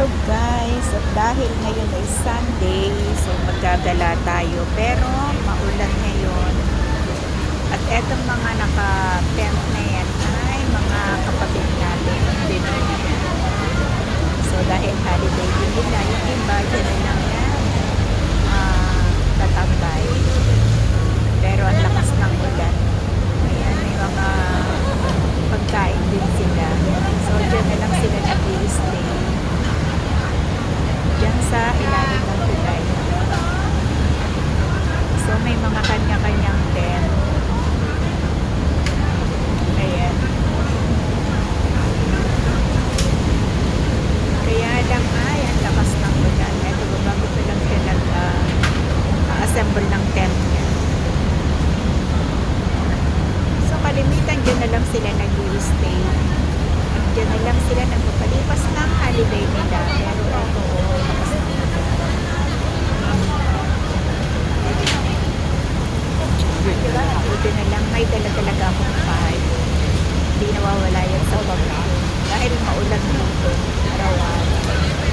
Hello guys, at dahil ngayon ay Sunday, so magagala tayo pero maulan ngayon. At etong mga naka-tent na yan ay mga kapatid natin din. So dahil holiday din nila, yung iba dyan na lang yan tatambay. Pero ang lakas ng ulan. Ayan, may mga pagkain din sila. So dyan na lang sila nag-i-stay. Diyan sa ilalim ng tulay. So may mga kanya-kanyang tent. Ayan. Kaya lang ay ang lakas ng ulan. Ito bago ko lang siya nag-assemble ng tent niya. So kalimitan dyan na lang sila nag-i-stay. Diyan na lang sila nagpapalipas ng holiday nila. Pero ako, buti na lang may dala talaga akong kahit. Hindi nawawala yan sa baba. Dahil maulan dito. Arawan.